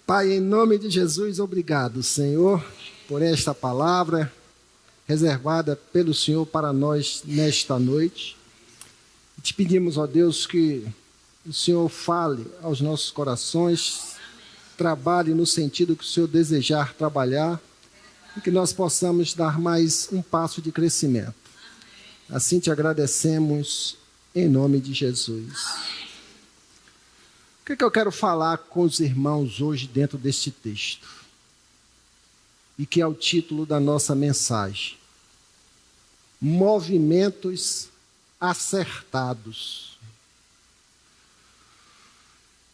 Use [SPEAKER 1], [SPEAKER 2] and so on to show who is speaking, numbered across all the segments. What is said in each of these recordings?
[SPEAKER 1] Pai, em nome de Jesus, obrigado, Senhor, por esta palavra reservada pelo Senhor para nós nesta noite. Te pedimos, ó Deus, que o Senhor fale aos nossos corações, trabalhe no sentido que o Senhor desejar trabalhar e que nós possamos dar mais um passo de crescimento. Assim te agradecemos em nome de Jesus. O que eu quero falar com os irmãos hoje dentro deste texto? E que é o título da nossa mensagem. Movimentos acertados.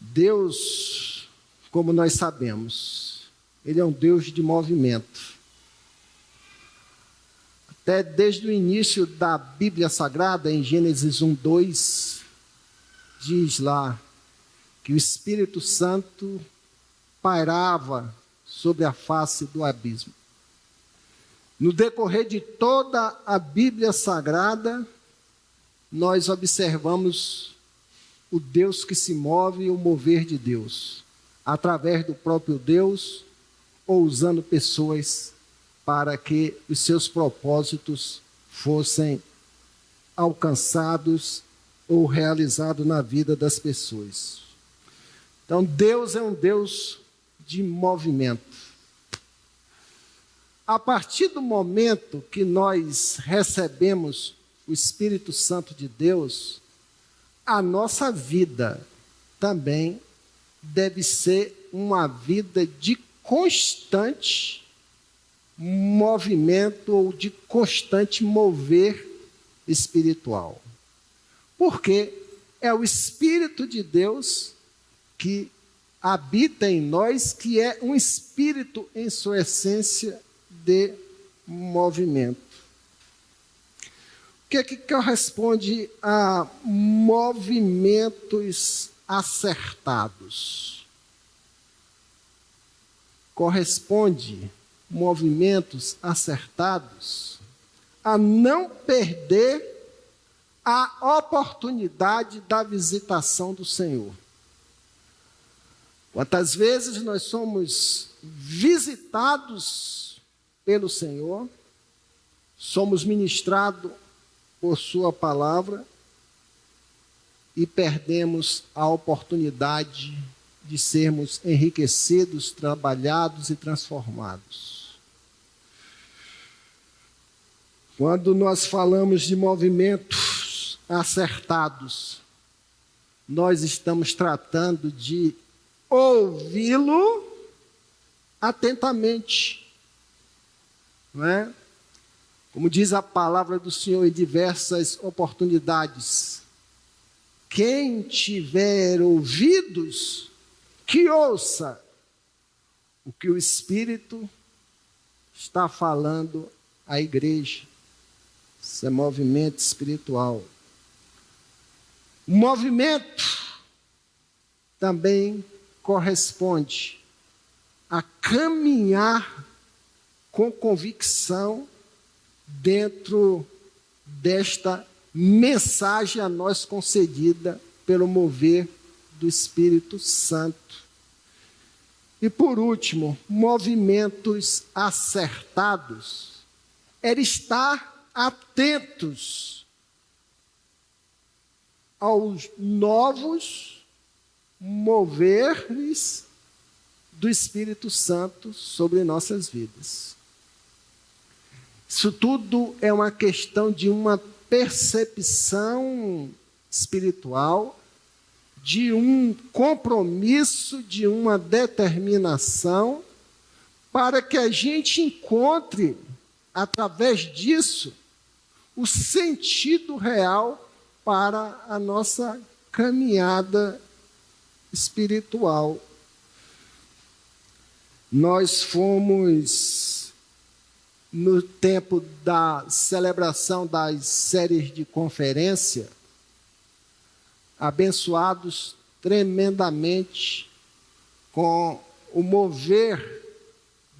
[SPEAKER 1] Deus, como nós sabemos, Ele é um Deus de movimento. Até desde o início da Bíblia Sagrada, em Gênesis 1:2, diz lá que o Espírito Santo pairava sobre a face do abismo. No decorrer de toda a Bíblia Sagrada, nós observamos o Deus que se move e o mover de Deus, através do próprio Deus ou usando pessoas para que os seus propósitos fossem alcançados ou realizados na vida das pessoas. Então, Deus é um Deus de movimento. A partir do momento que nós recebemos o Espírito Santo de Deus, a nossa vida também deve ser uma vida de constante movimento ou de constante mover espiritual. Porque é o Espírito de Deus que habita em nós, que é um espírito em sua essência de movimento. O que é que corresponde a movimentos acertados? Corresponde movimentos acertados a não perder a oportunidade da visitação do Senhor. Quantas vezes nós somos visitados pelo Senhor, somos ministrados por sua palavra e perdemos a oportunidade de sermos enriquecidos, trabalhados e transformados. Quando nós falamos de movimentos acertados, nós estamos tratando de ouvi-lo atentamente, não é? Como diz a palavra do Senhor em diversas oportunidades, quem tiver ouvidos, que ouça o que o Espírito está falando à igreja. Isso é movimento espiritual. O movimento também corresponde a caminhar com convicção dentro desta mensagem a nós concedida pelo mover do Espírito Santo. E por último, movimentos acertados é estar atentos aos novos moveres do Espírito Santo sobre nossas vidas. Isso tudo é uma questão de uma percepção espiritual, de um compromisso, de uma determinação, para que a gente encontre, através disso, o sentido real para a nossa caminhada espiritual. Nós fomos, no tempo da celebração das séries de conferência, abençoados tremendamente com o mover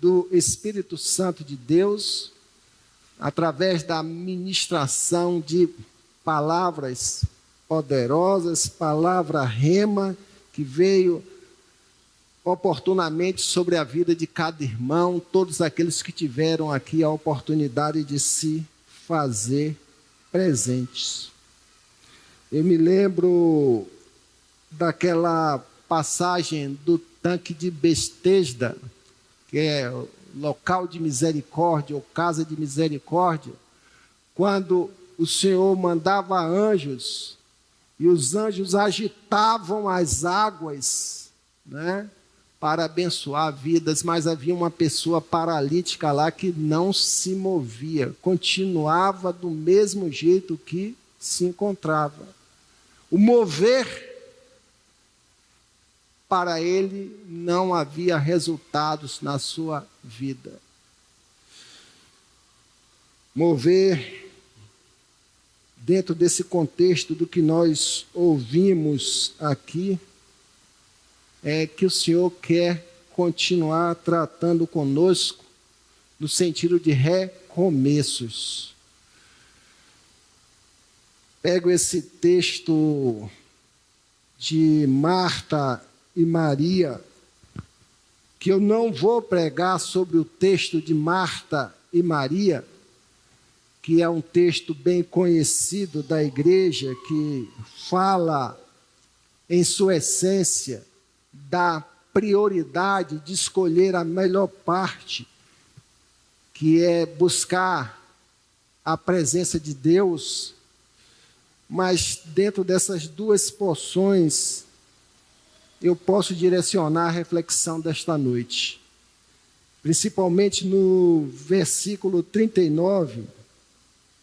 [SPEAKER 1] do Espírito Santo de Deus, através da ministração de palavras poderosas, palavra rema, que veio oportunamente sobre a vida de cada irmão, todos aqueles que tiveram aqui a oportunidade de se fazer presentes. Eu me lembro daquela passagem do tanque de Betesda, que é o local de misericórdia, ou casa de misericórdia, quando o Senhor mandava anjos, e os anjos agitavam as águas, né, para abençoar vidas, mas havia uma pessoa paralítica lá que não se movia, continuava do mesmo jeito que se encontrava. O mover, para ele, não havia resultados na sua vida. Mover, dentro desse contexto do que nós ouvimos aqui, é que o Senhor quer continuar tratando conosco no sentido de recomeços. Pego esse texto de Marta e Maria, que eu não vou pregar sobre o texto de Marta e Maria, que é um texto bem conhecido da igreja, que fala, em sua essência, da prioridade de escolher a melhor parte, que é buscar a presença de Deus. Mas dentro dessas duas porções, eu posso direcionar a reflexão desta noite. Principalmente no versículo 39,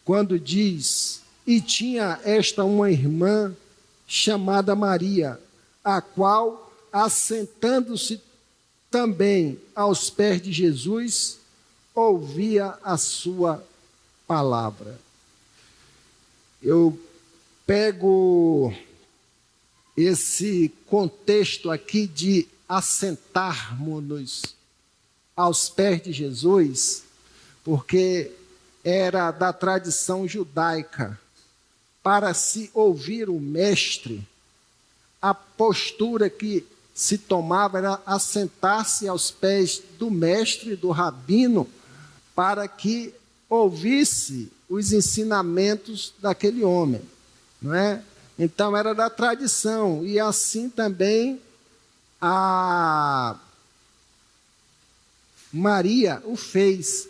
[SPEAKER 1] quando diz: e tinha esta uma irmã chamada Maria, a qual, assentando-se também aos pés de Jesus, ouvia a sua palavra. Eu pego esse contexto aqui de assentarmos-nos aos pés de Jesus, porque era da tradição judaica, para se ouvir o mestre, a postura que se tomava era assentar-se aos pés do mestre, do rabino, para que ouvisse os ensinamentos daquele homem, não é? Então era da tradição, e assim também a Maria o fez.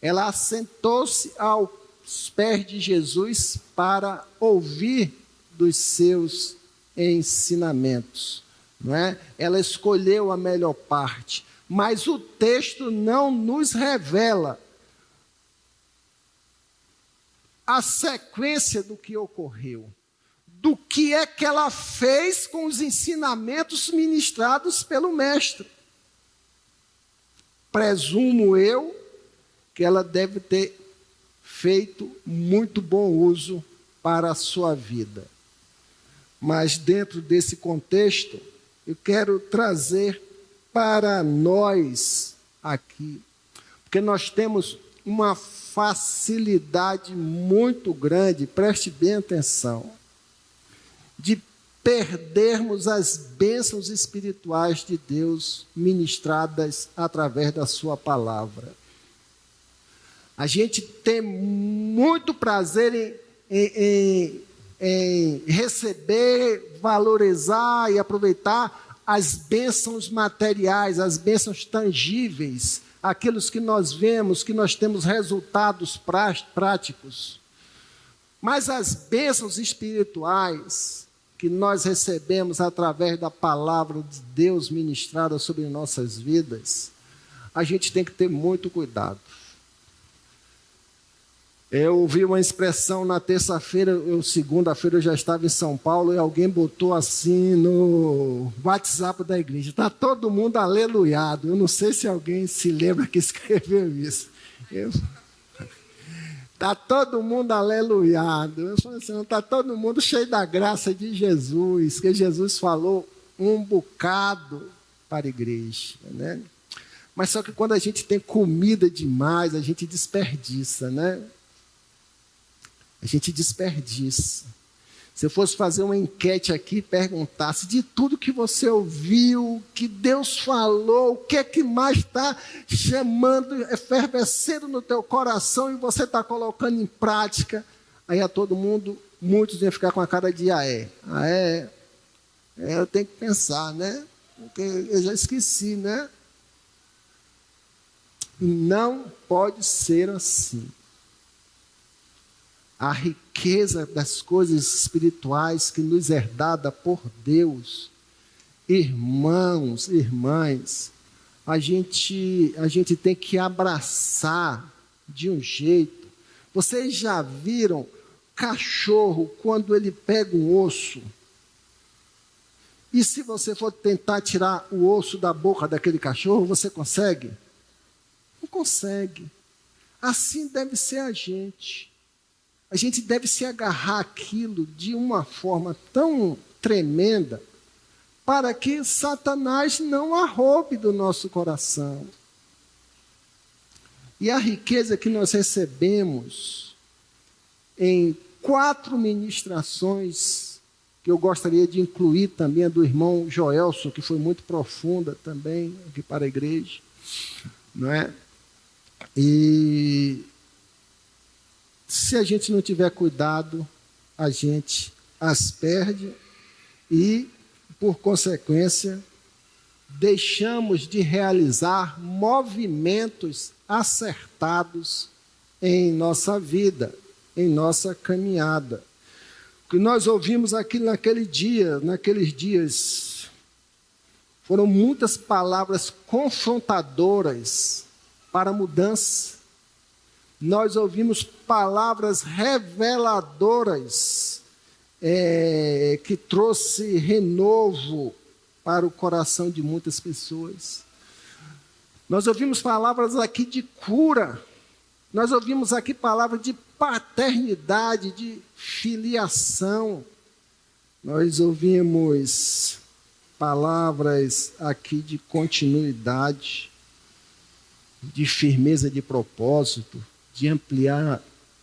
[SPEAKER 1] Ela assentou-se aos pés de Jesus para ouvir dos seus ensinamentos, não é? Ela escolheu a melhor parte, mas o texto não nos revela a sequência do que ocorreu, do que é que ela fez com os ensinamentos ministrados pelo mestre. Presumo eu que ela deve ter feito muito bom uso para a sua vida. Mas dentro desse contexto, eu quero trazer para nós aqui, porque nós temos uma facilidade muito grande, preste bem atenção, de perdermos as bênçãos espirituais de Deus ministradas através da sua palavra. A gente tem muito prazer em receber, valorizar e aproveitar as bênçãos materiais, as bênçãos tangíveis, aqueles que nós vemos, que nós temos resultados práticos. Mas as bênçãos espirituais que nós recebemos através da palavra de Deus ministrada sobre nossas vidas, a gente tem que ter muito cuidado. Eu ouvi uma expressão na terça-feira, segunda-feira eu já estava em São Paulo, e alguém botou assim no WhatsApp da igreja: está todo mundo aleluiado. Eu não sei se alguém se lembra que escreveu isso. Está todo mundo aleluiado. Eu falei assim: está todo mundo cheio da graça de Jesus, que Jesus falou um bocado para a igreja, né? Mas só que quando a gente tem comida demais, a gente desperdiça, né? A gente desperdiça. Se eu fosse fazer uma enquete aqui, perguntasse de tudo que você ouviu, que Deus falou, o que é que mais está chamando, efervescendo no teu coração e você está colocando em prática, aí a todo mundo, muitos iam ficar com a cara de eu tenho que pensar, né? Porque eu já esqueci, né? E não pode ser assim. A riqueza das coisas espirituais que nos é dada por Deus, irmãos, irmãs, a gente tem que abraçar de um jeito. Vocês já viram cachorro quando ele pega um osso? E se você for tentar tirar o osso da boca daquele cachorro, você consegue? Não consegue. Assim deve ser a gente. A gente deve se agarrar àquilo de uma forma tão tremenda para que Satanás não a roube do nosso coração. E a riqueza que nós recebemos em 4 ministrações, que eu gostaria de incluir também a do irmão Joelson, que foi muito profunda também aqui para a igreja, não é? E se a gente não tiver cuidado, a gente as perde e, por consequência, deixamos de realizar movimentos acertados em nossa vida, em nossa caminhada. O que nós ouvimos aqui naqueles dias, foram muitas palavras confrontadoras para a mudança. Nós ouvimos palavras reveladoras que trouxe renovo para o coração de muitas pessoas. Nós ouvimos palavras aqui de cura. Nós ouvimos aqui palavras de paternidade, de filiação. Nós ouvimos palavras aqui de continuidade, de firmeza de propósito, de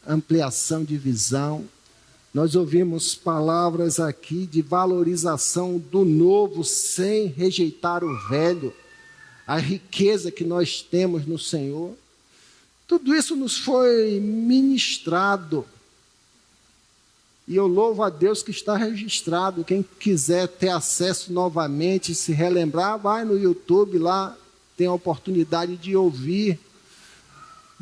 [SPEAKER 1] ampliação de visão. Nós ouvimos palavras aqui de valorização do novo sem rejeitar o velho, a riqueza que nós temos no Senhor. Tudo isso nos foi ministrado. E eu louvo a Deus que está registrado. Quem quiser ter acesso novamente, se relembrar, vai no YouTube lá, tem a oportunidade de ouvir.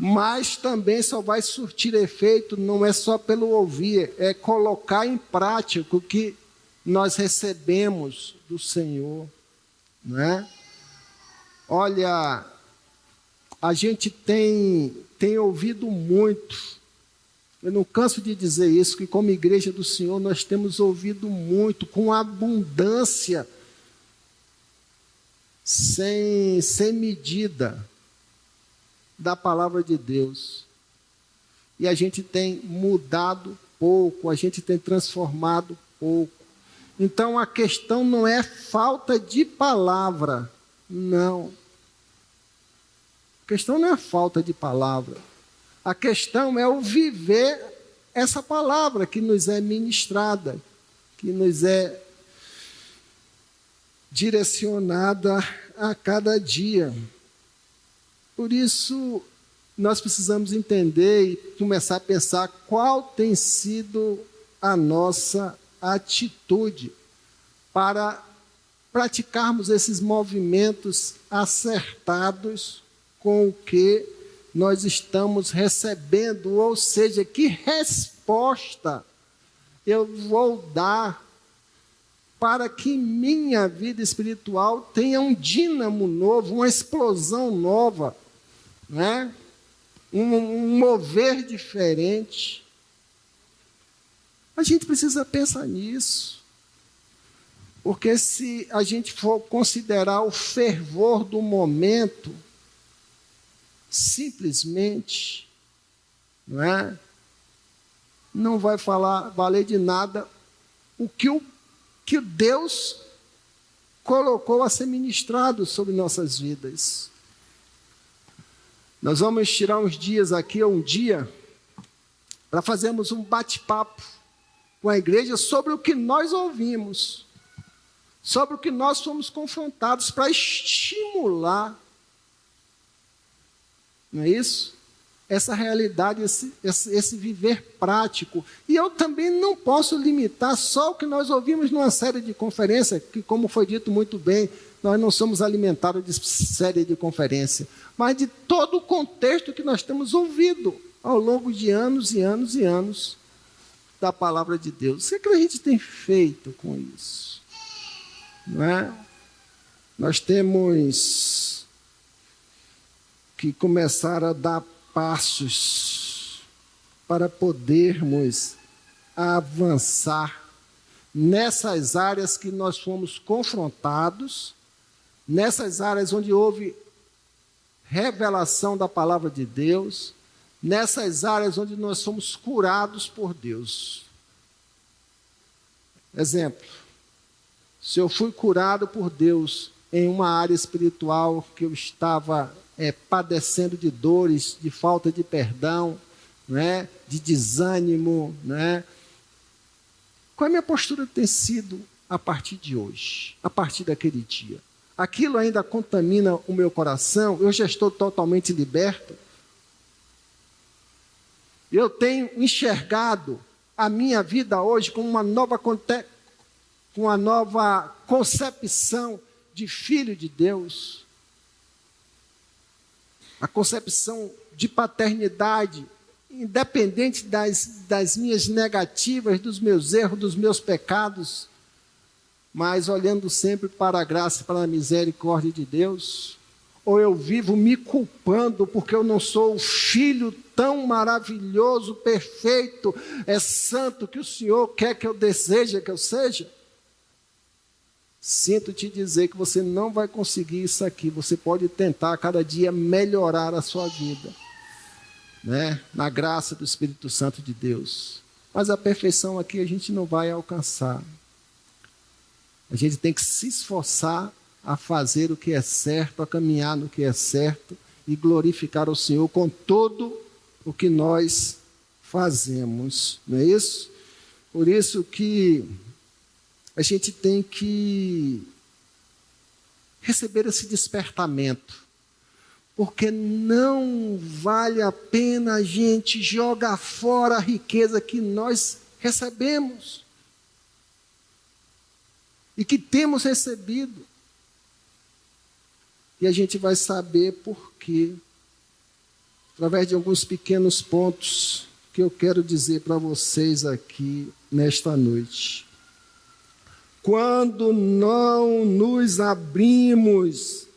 [SPEAKER 1] Mas também só vai surtir efeito, não é só pelo ouvir, é colocar em prática o que nós recebemos do Senhor, não é? Olha, a gente tem ouvido muito, eu não canso de dizer isso, que como igreja do Senhor nós temos ouvido muito, com abundância, sem medida, da palavra de Deus. E a gente tem mudado pouco, a gente tem transformado pouco. Então a questão não é falta de palavra, não. A questão não é falta de palavra. A questão é o viver essa palavra que nos é ministrada, que nos é direcionada a cada dia. Por isso, nós precisamos entender e começar a pensar qual tem sido a nossa atitude para praticarmos esses movimentos acertados com o que nós estamos recebendo, ou seja, que resposta eu vou dar para que minha vida espiritual tenha um dínamo novo, uma explosão nova, né? Um mover diferente. A gente precisa pensar nisso, porque se a gente for considerar o fervor do momento, simplesmente, não é? Não vai valer de nada o que Deus colocou a ser ministrado sobre nossas vidas. Nós vamos tirar uns dias aqui, ou um dia, para fazermos um bate-papo com a igreja sobre o que nós ouvimos, sobre o que nós fomos confrontados, para estimular, não é isso? Essa realidade, esse viver prático. E eu também não posso limitar só o que nós ouvimos numa série de conferências, que, como foi dito muito bem, nós não somos alimentados de série de conferência, mas de todo o contexto que nós temos ouvido ao longo de anos e anos e anos da palavra de Deus. O que a gente tem feito com isso? Não é? Nós temos que começar a dar passos para podermos avançar nessas áreas que nós fomos confrontados, nessas áreas onde houve revelação da palavra de Deus, nessas áreas onde nós somos curados por Deus. Exemplo, se eu fui curado por Deus em uma área espiritual que eu estava padecendo de dores, de falta de perdão, né, de desânimo, né? Qual é a minha postura tem sido a partir de hoje, a partir daquele dia? Aquilo ainda contamina o meu coração? Eu já estou totalmente liberto? Eu tenho enxergado a minha vida hoje como uma nova concepção de filho de Deus? A concepção de paternidade, independente das minhas negativas, dos meus erros, dos meus pecados, mas olhando sempre para a graça e para a misericórdia de Deus? Ou eu vivo me culpando porque eu não sou o filho tão maravilhoso, perfeito, santo que o Senhor quer que eu deseje que eu seja? Sinto te dizer que você não vai conseguir isso aqui. Você pode tentar cada dia melhorar a sua vida, né? Na graça do Espírito Santo de Deus. Mas a perfeição aqui a gente não vai alcançar. A gente tem que se esforçar a fazer o que é certo, a caminhar no que é certo e glorificar o Senhor com todo o que nós fazemos. Não é isso? Por isso que a gente tem que receber esse despertamento, porque não vale a pena a gente jogar fora a riqueza que nós recebemos e que temos recebido. E a gente vai saber por quê, através de alguns pequenos pontos que eu quero dizer para vocês aqui nesta noite. Quando não nos abrimos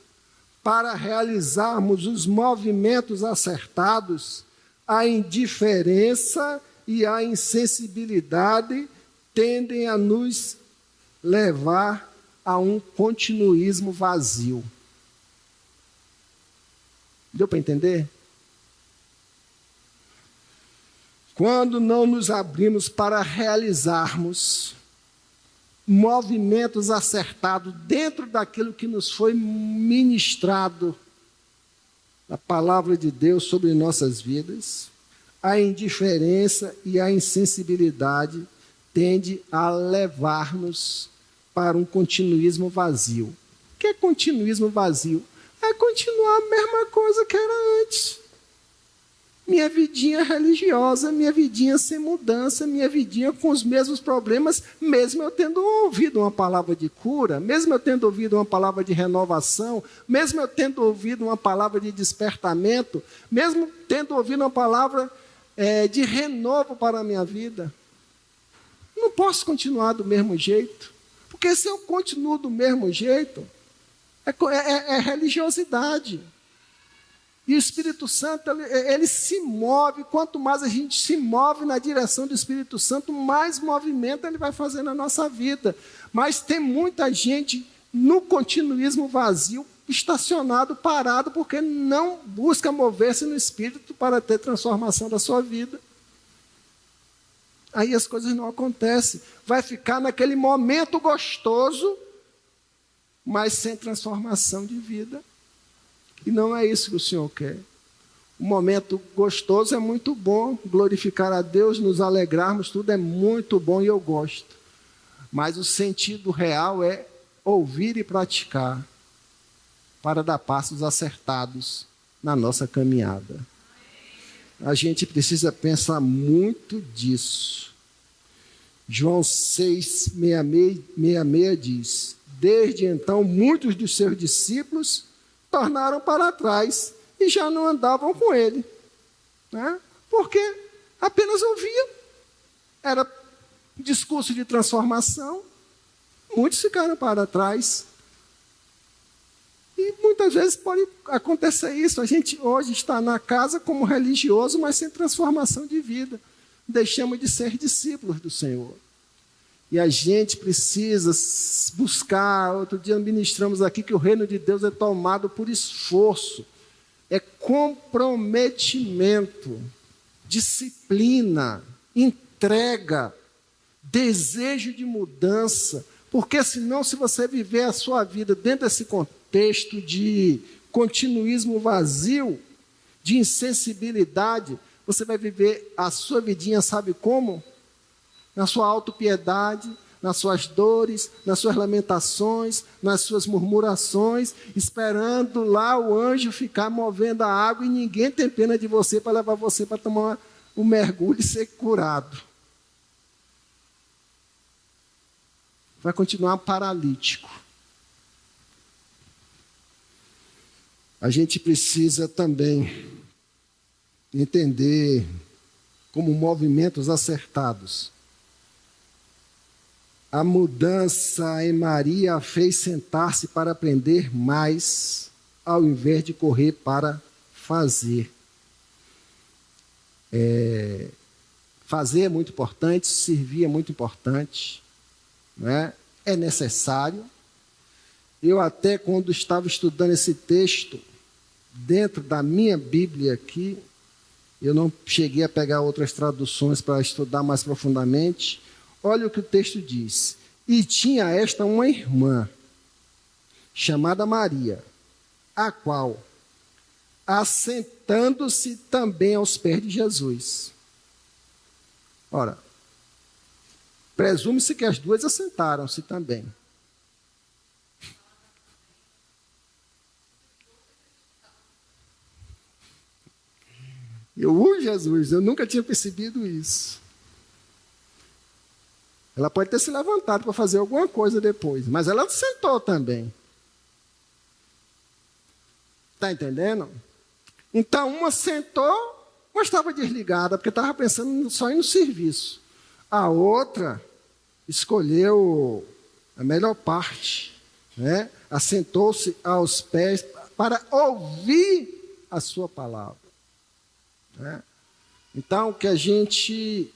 [SPEAKER 1] para realizarmos os movimentos acertados, a indiferença e a insensibilidade tendem a nos levar a um continuismo vazio. Deu para entender? Quando não nos abrimos para realizarmos movimentos acertados dentro daquilo que nos foi ministrado na palavra de Deus sobre nossas vidas, a indiferença e a insensibilidade tende a levar-nos para um continuismo vazio. O que é continuismo vazio? É continuar a mesma coisa que era antes. Minha vidinha religiosa, minha vidinha sem mudança, minha vidinha com os mesmos problemas, mesmo eu tendo ouvido uma palavra de cura, mesmo eu tendo ouvido uma palavra de renovação, mesmo eu tendo ouvido uma palavra de despertamento, mesmo tendo ouvido uma palavra de renovo para a minha vida. Não posso continuar do mesmo jeito, porque se eu continuo do mesmo jeito, é religiosidade. E o Espírito Santo, ele se move. Quanto mais a gente se move na direção do Espírito Santo, mais movimento ele vai fazer na nossa vida. Mas tem muita gente no continuismo vazio, estacionado, parado, porque não busca mover-se no Espírito para ter transformação da sua vida. Aí as coisas não acontecem. Vai ficar naquele momento gostoso, mas sem transformação de vida. E não é isso que o Senhor quer. Um momento gostoso é muito bom, glorificar a Deus, nos alegrarmos, tudo é muito bom e eu gosto. Mas o sentido real é ouvir e praticar para dar passos acertados na nossa caminhada. A gente precisa pensar muito disso. João 6,66 diz: desde então, muitos dos seus discípulos tornaram para trás e já não andavam com ele, né? Porque apenas ouviam. Era discurso de transformação. Muitos ficaram para trás. E muitas vezes pode acontecer isso. A gente hoje está na casa como religioso, mas sem transformação de vida. Deixamos de ser discípulos do Senhor. E a gente precisa buscar. Outro dia ministramos aqui que o reino de Deus é tomado por esforço. É comprometimento, disciplina, entrega, desejo de mudança. Porque senão, se você viver a sua vida dentro desse contexto de continuismo vazio, de insensibilidade, você vai viver a sua vidinha, sabe como? Na sua autopiedade, nas suas dores, nas suas lamentações, nas suas murmurações, esperando lá o anjo ficar movendo a água e ninguém tem pena de você para levar você para tomar um mergulho e ser curado. Vai continuar paralítico. A gente precisa também entender como movimentos acertados. A mudança em Maria a fez sentar-se para aprender mais, ao invés de correr para fazer. Fazer é muito importante, servir é muito importante, né? É necessário. Eu até quando estava estudando esse texto, dentro da minha Bíblia aqui, eu não cheguei a pegar outras traduções para estudar mais profundamente. Olha o que o texto diz. E tinha esta uma irmã, chamada Maria, a qual, assentando-se também aos pés de Jesus. Ora, presume-se que as duas assentaram-se também. Jesus, eu nunca tinha percebido isso. Ela pode ter se levantado para fazer alguma coisa depois, mas ela sentou também. Está entendendo? Então, uma sentou, mas estava desligada, porque estava pensando só no serviço. A outra escolheu a melhor parte, né? Assentou-se aos pés para ouvir a sua palavra, né? Então, que a gente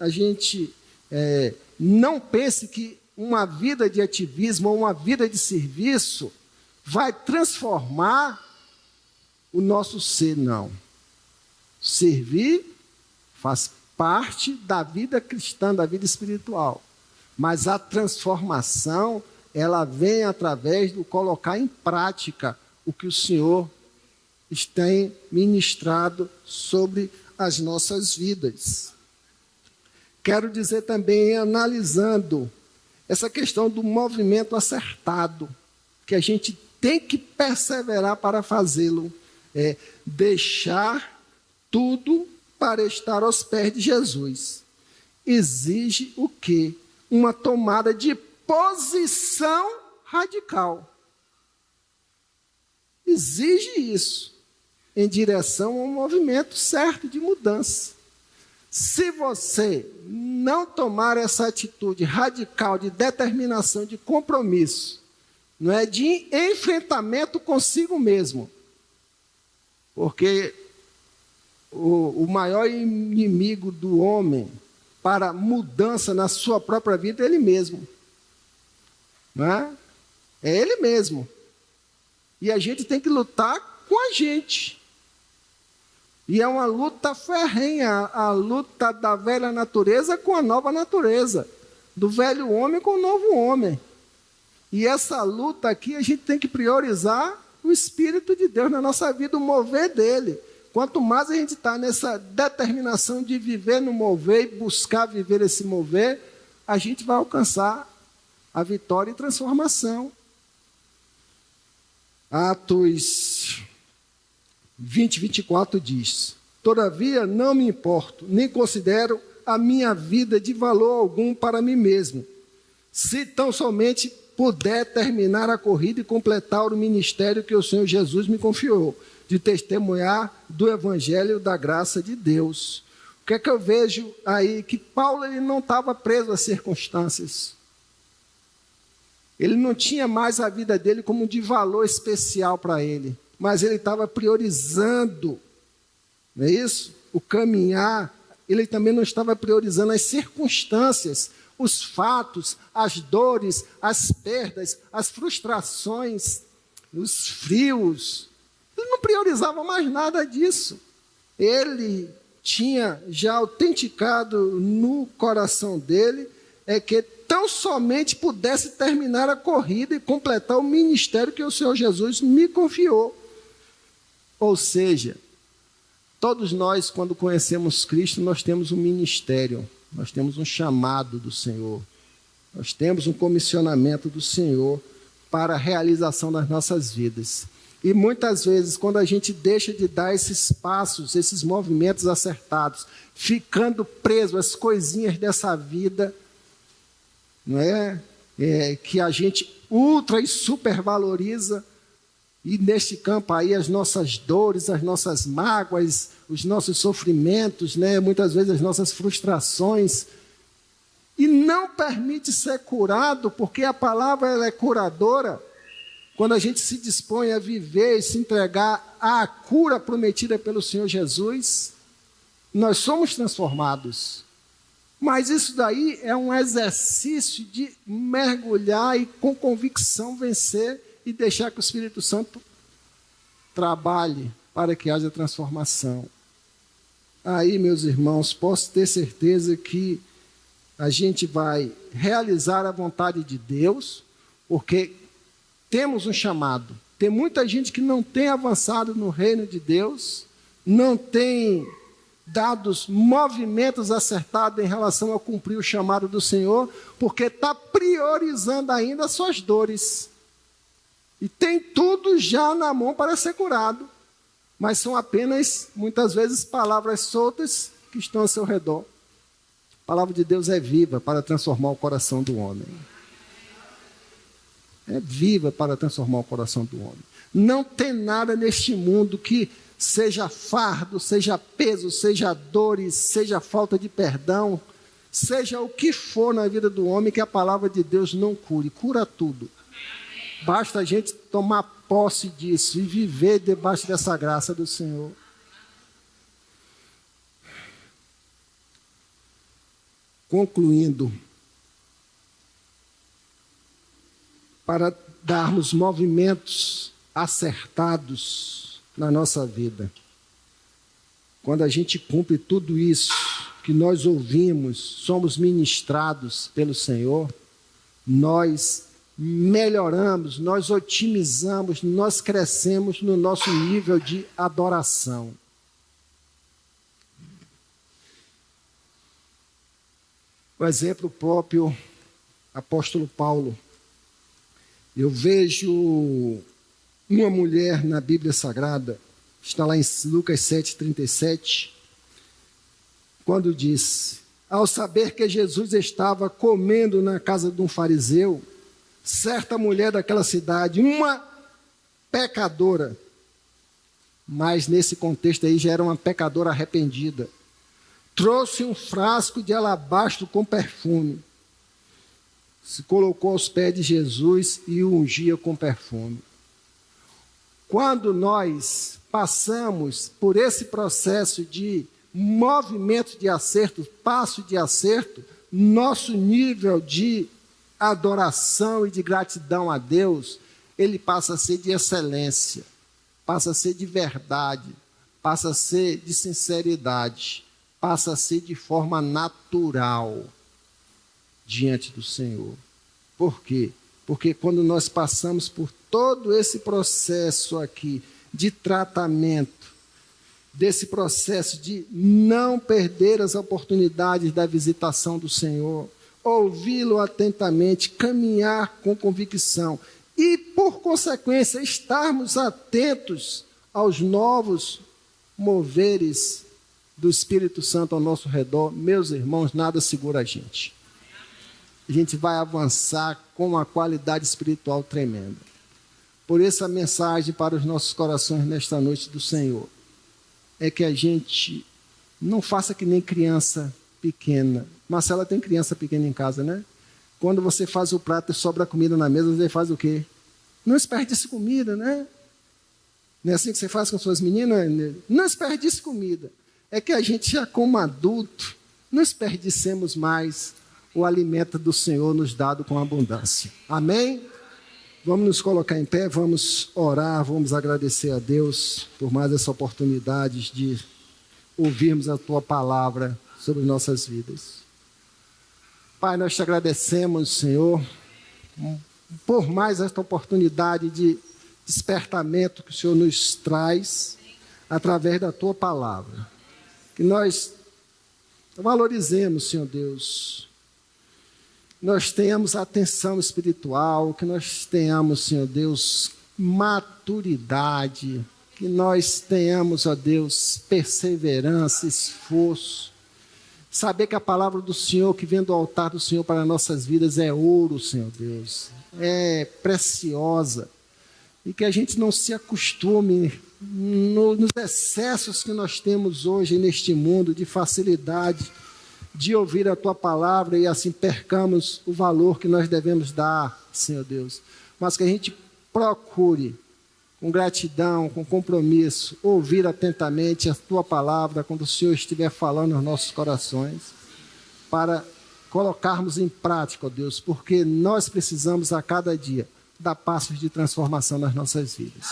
[SPEAKER 1] não pense que uma vida de ativismo ou uma vida de serviço vai transformar o nosso ser, não. Servir faz parte da vida cristã, da vida espiritual. Mas a transformação, ela vem através do colocar em prática o que o Senhor tem ministrado sobre as nossas vidas. Quero dizer também, analisando essa questão do movimento acertado, que a gente tem que perseverar para fazê-lo, deixar tudo para estar aos pés de Jesus. Exige o quê? Uma tomada de posição radical. Exige isso, em direção a um movimento certo de mudança. Se você não tomar essa atitude radical de determinação, de compromisso, não é, de enfrentamento consigo mesmo, porque o maior inimigo do homem para mudança na sua própria vida é ele mesmo, não é? É ele mesmo. E a gente tem que lutar com a gente. E é uma luta ferrenha, a luta da velha natureza com a nova natureza, do velho homem com o novo homem. E essa luta aqui, a gente tem que priorizar o Espírito de Deus na nossa vida, o mover dele. Quanto mais a gente está nessa determinação de viver no mover e buscar viver esse mover, a gente vai alcançar a vitória e transformação. Atos 20, 24 diz: todavia não me importo, nem considero a minha vida de valor algum para mim mesmo, se tão somente puder terminar a corrida e completar o ministério que o Senhor Jesus me confiou, de testemunhar do evangelho da graça de Deus. O que é que eu vejo aí? Que Paulo ele não estava preso às circunstâncias. Ele não tinha mais a vida dele como de valor especial para ele, mas ele estava priorizando, não é isso? O caminhar. Ele também não estava priorizando as circunstâncias, os fatos, as dores, as perdas, as frustrações, os frios. Ele não priorizava mais nada disso. Ele tinha já autenticado no coração dele que tão somente pudesse terminar a corrida e completar o ministério que o Senhor Jesus me confiou. Ou seja, todos nós, quando conhecemos Cristo, nós temos um ministério, nós temos um chamado do Senhor, nós temos um comissionamento do Senhor para a realização das nossas vidas. E muitas vezes, quando a gente deixa de dar esses passos, esses movimentos acertados, ficando preso às coisinhas dessa vida, não é? Que a gente ultra e supervaloriza, e neste campo aí as nossas dores, as nossas mágoas, os nossos sofrimentos, né? Muitas vezes as nossas frustrações, e não permite ser curado, porque a palavra ela é curadora. Quando a gente se dispõe a viver e se entregar à cura prometida pelo Senhor Jesus, nós somos transformados. Mas isso daí é um exercício de mergulhar e com convicção vencer e deixar que o Espírito Santo trabalhe para que haja transformação. Aí, meus irmãos, posso ter certeza que a gente vai realizar a vontade de Deus, porque temos um chamado. Tem muita gente que não tem avançado no reino de Deus, não tem dado movimentos acertados em relação a cumprir o chamado do Senhor, porque está priorizando ainda as suas dores. E tem tudo já na mão para ser curado, mas são apenas, muitas vezes, palavras soltas que estão ao seu redor. A palavra de Deus é viva para transformar o coração do homem. É viva para transformar o coração do homem. Não tem nada neste mundo que seja fardo, seja peso, seja dores, seja falta de perdão, seja o que for na vida do homem que a palavra de Deus não cure. Cura tudo. Basta a gente tomar posse disso e viver debaixo dessa graça do Senhor. Concluindo, para darmos movimentos acertados na nossa vida, quando a gente cumpre tudo isso que nós ouvimos, somos ministrados pelo Senhor, nós melhoramos, nós otimizamos, nós crescemos no nosso nível de adoração. O exemplo próprio, apóstolo Paulo. Eu vejo uma mulher na Bíblia Sagrada, está lá em Lucas 7,37, quando diz: ao saber que Jesus estava comendo na casa de um fariseu, certa mulher daquela cidade, uma pecadora, mas nesse contexto aí já era uma pecadora arrependida, trouxe um frasco de alabastro com perfume, se colocou aos pés de Jesus e o ungia com perfume. Quando nós passamos por esse processo de movimento de acerto, passo de acerto, nosso nível de adoração e de gratidão a Deus, ele passa a ser de excelência, passa a ser de verdade, passa a ser de sinceridade, passa a ser de forma natural diante do Senhor. Por quê? Porque quando nós passamos por todo esse processo aqui de tratamento, desse processo de não perder as oportunidades da visitação do Senhor, ouvi-lo atentamente, caminhar com convicção e, por consequência, estarmos atentos aos novos moveres do Espírito Santo ao nosso redor. Meus irmãos, nada segura a gente. A gente vai avançar com uma qualidade espiritual tremenda. Por isso a mensagem para os nossos corações nesta noite do Senhor é que a gente não faça que nem criança pequena. Marcela tem criança pequena em casa, né? Quando você faz o prato e sobra comida na mesa, você faz o quê? Não desperdice comida, né? Não é assim que você faz com suas meninas? Não desperdice comida. É que a gente já como adulto, não desperdicemos mais o alimento do Senhor nos dado com abundância. Amém? Vamos nos colocar em pé, vamos orar, vamos agradecer a Deus por mais essa oportunidade de ouvirmos a Tua palavra sobre nossas vidas. Pai, nós te agradecemos, Senhor, por mais esta oportunidade de despertamento que o Senhor nos traz através da Tua palavra. Que nós valorizemos, Senhor Deus, nós tenhamos atenção espiritual, que nós tenhamos, Senhor Deus, maturidade, que nós tenhamos, ó Deus, perseverança, esforço, saber que a palavra do Senhor, que vem do altar do Senhor para nossas vidas, é ouro, Senhor Deus, é preciosa, e que a gente não se acostume nos excessos que nós temos hoje neste mundo de facilidade de ouvir a Tua palavra e assim percamos o valor que nós devemos dar, Senhor Deus. Mas que a gente procure, com gratidão, com compromisso, ouvir atentamente a Tua palavra quando o Senhor estiver falando nos nossos corações, para colocarmos em prática, ó Deus, porque nós precisamos a cada dia dar passos de transformação nas nossas vidas.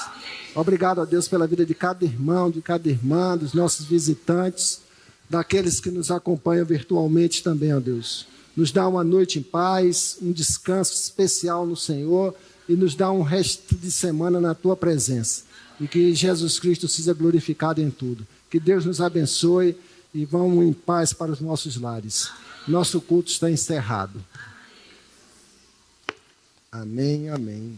[SPEAKER 1] Obrigado, ó Deus, pela vida de cada irmão, de cada irmã, dos nossos visitantes, daqueles que nos acompanham virtualmente também, ó Deus. Nos dá uma noite em paz, um descanso especial no Senhor e nos dá um resto de semana na Tua presença. E que Jesus Cristo seja glorificado em tudo. Que Deus nos abençoe e vamos em paz para os nossos lares. Nosso culto está encerrado. Amém, amém.